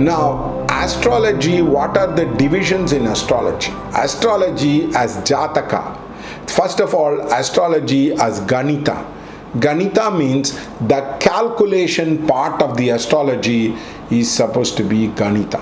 Now, astrology, what are the divisions in astrology? Astrology as Jataka. First of all, astrology as Ganita. Ganita means the calculation part of the astrology is supposed to be Ganita.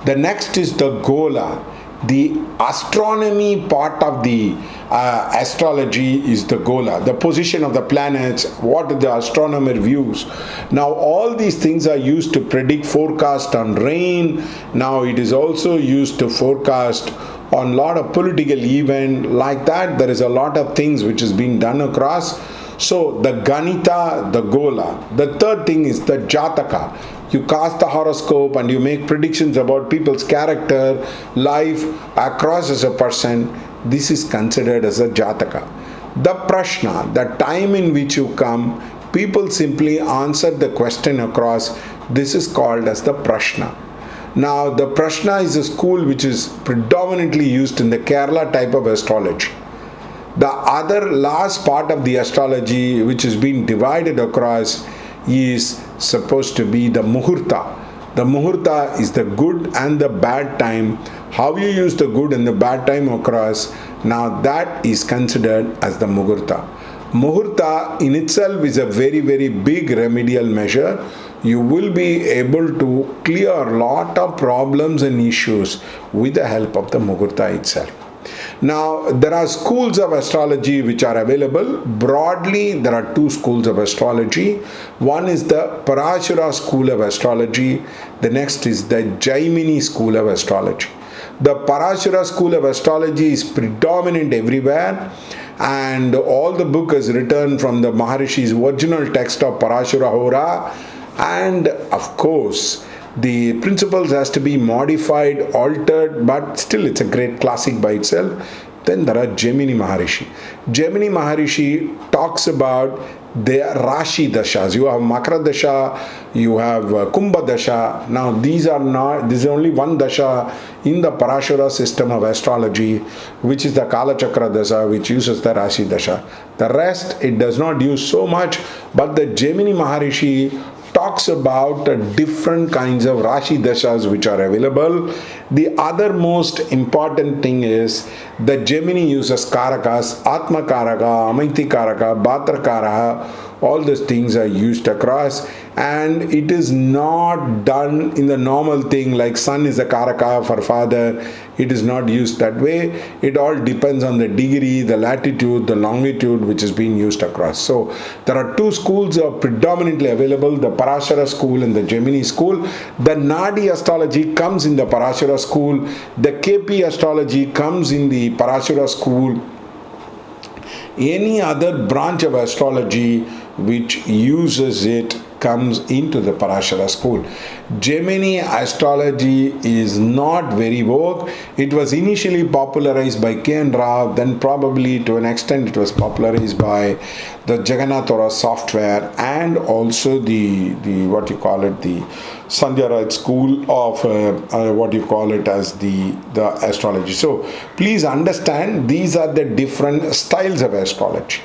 The next is the Gola. The astronomy part of the astrology is the Gola, the position of the planets, what the astronomer views. Now all these things are used to predict forecast on rain. Now it is also used to forecast on a lot of political event like that. There is a lot of things which is being done across. So the Ganita, the Gola. The third thing is the Jataka. You cast the horoscope and you make predictions about people's character, life, across as a person. This is considered as a Jataka. The Prashna, the time in which you come, people simply answer the question across. This is called as the Prashna. Now, the Prashna is a school which is predominantly used in the Kerala type of astrology. The other last part of the astrology which is being divided across is supposed to be the Muhurta. The Muhurta is the good and the bad time. How you use the good and the bad time across, now that is considered as the Muhurta. Muhurta in itself is a very, very big remedial measure. You will be able to clear a lot of problems and issues with the help of the Muhurta itself. Now, there are schools of astrology which are available. Broadly, there are two schools of astrology. One is the Parashura school of astrology. The next is the Jaimini school of astrology. The Parashura school of astrology is predominant everywhere, and all the book is written from the Maharishi's original text of Parashura Hora, and of course, the principles has to be modified, altered, but still it's a great classic by itself. Then there are Gemini Maharishi. Gemini Maharishi talks about the Rashi Dashas. You have Makara Dasha, you have Kumbha Dasha. Now these are not, this is only one Dasha in the Parashura system of astrology, which is the Kala Chakra Dasha, which uses the Rashi Dasha. The rest, it does not use so much, but the Gemini Maharishi talks about different kinds of Rashi Dashas which are available. The other most important thing is the Gemini uses Karakas, Atma Karaka, Amaiti Karaka, Bhatra Karaka. All these things are used across, and it is not done in the normal thing like Sun is a Karaka for father. It is not used that way. It all depends on the degree, the latitude, the longitude which is being used across. So there are two schools are predominantly available, the Parashara school and the Gemini school. The Nadi astrology comes in the Parashara school. The KP astrology comes in the Parashara school. Any other branch of astrology which uses it comes into the Parashara school. Gemini astrology is not very vogue. It was initially popularized by K.N. Rao, then probably to an extent it was popularized by the Jagannath Aura software, and also the what you call it, the Sandhya Raj school of what you call it as the astrology. So please understand, these are the different styles of astrology.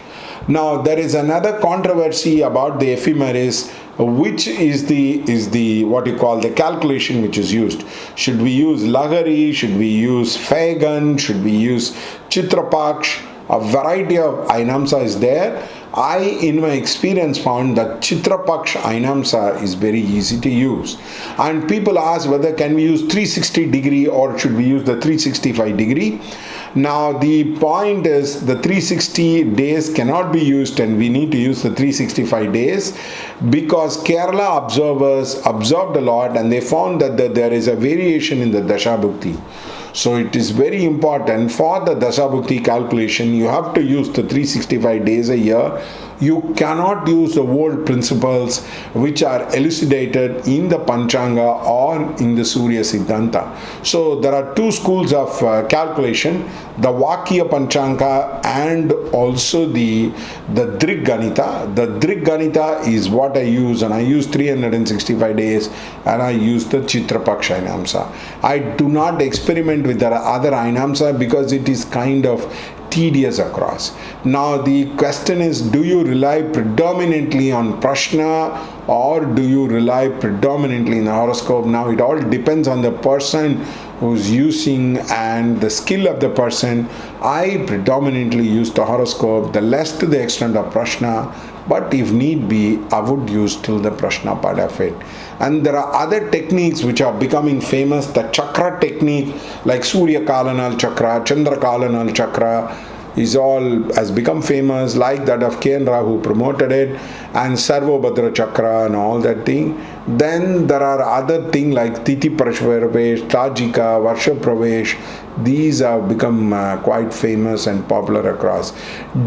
Now there is another controversy about the ephemeris, which is the what you call the calculation which is used. Should we use Lagari? Should we use Fagan? Should we use Chitrapaksh? A variety of Ainamsa is there. I, in my experience, found that Chitrapaksh Ainamsa is very easy to use. And people ask whether can we use 360 degree or should we use the 365 degree. Now the point is the 360 days cannot be used, and we need to use the 365 days because Kerala observers observed a lot and they found that there is a variation in the Dasha Bhukti. So it is very important for the Dasha Bhukti calculation. You have to use the 365 days a year. You cannot use the old principles which are elucidated in the Panchanga or in the Surya Siddhanta. So there are two schools of calculation, the Vakya Panchanga and also the Drig Ganita. The Drig Ganita is what I use, and I use 365 days, and I use the Chitrapaksha Ainamsa. I do not experiment with the other Ainamsa because it is kind of tedious across. Now the question is, do you rely predominantly on Prashna or do you rely predominantly in the horoscope? Now it all depends on the person who's using and the skill of the person. I predominantly use the horoscope, the less to the extent of prashna, but if need be, I would use till the prashna part of it. And there are other techniques which are becoming famous. The chakra technique, like Surya Kalanal chakra, Chandra Kalanal chakra, is all has become famous, like that of K. N. Rao who promoted it, and Sarvobhadra chakra and all that thing. Then there are other things like Titi Pravesh, Tajika, Varsha Pravesh. These have become quite famous and popular across.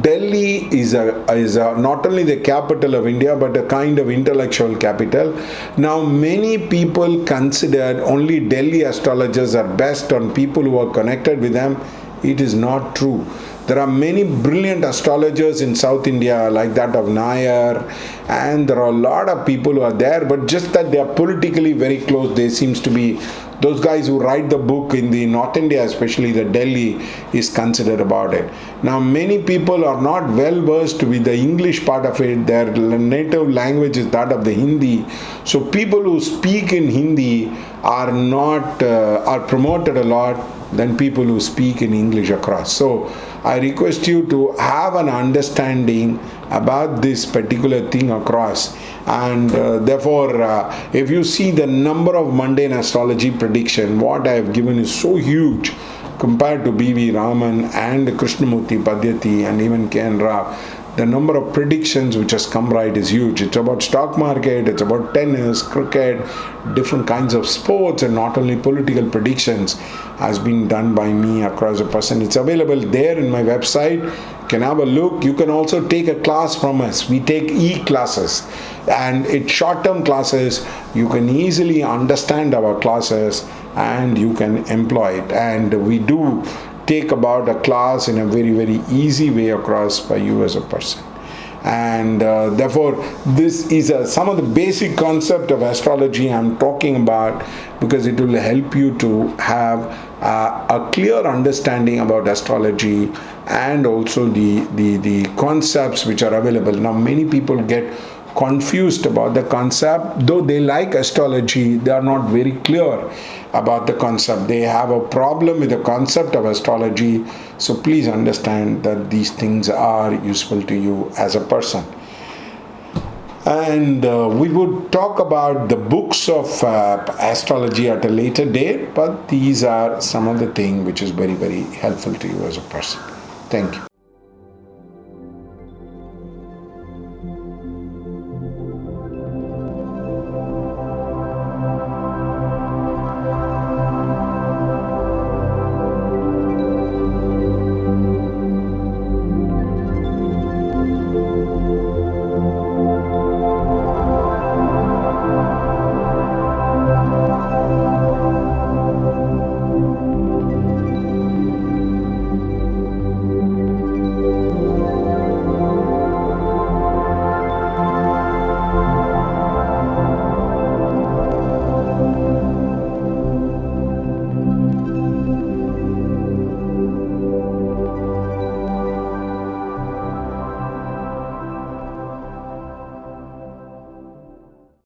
Delhi is not only the capital of India, but a kind of intellectual capital. Now many people consider only Delhi astrologers are best on people who are connected with them. It is not true. There are many brilliant astrologers in South India, like that of Nair, and there are a lot of people who are there, but just that they are politically very close. There seems to be those guys who write the book in the North India, especially the Delhi, is considered about it. Now, many people are not well versed with the English part of it. Their native language is that of the Hindi. So people who speak in Hindi are not are promoted a lot than people who speak in English across. So I request you to have an understanding about this particular thing across, and therefore if you see the number of mundane astrology prediction, what I have given is so huge compared to B.V. Raman and Krishnamurti Padhyati and even K. N. Rao. The number of predictions which has come right is huge. It's about stock market, it's about tennis, cricket, different kinds of sports, and not only political predictions has been done by me across a person. It's available there in my website. You can have a look. You can also take a class from us. We take e-classes, and it's short-term classes. You can easily understand our classes and you can employ it. And we do take about a class in a very, very easy way across by you as a person. And therefore this is some of the basic concept of astrology I'm talking about, because it will help you to have a clear understanding about astrology and also the concepts which are available. Now many people get confused about the concept. Though they like astrology, they are not very clear about the concept. They have a problem with the concept of astrology. So please understand that these things are useful to you as a person. And we would talk about the books of astrology at a later date, but these are some of the things which is very, very helpful to you as a person. Thank you.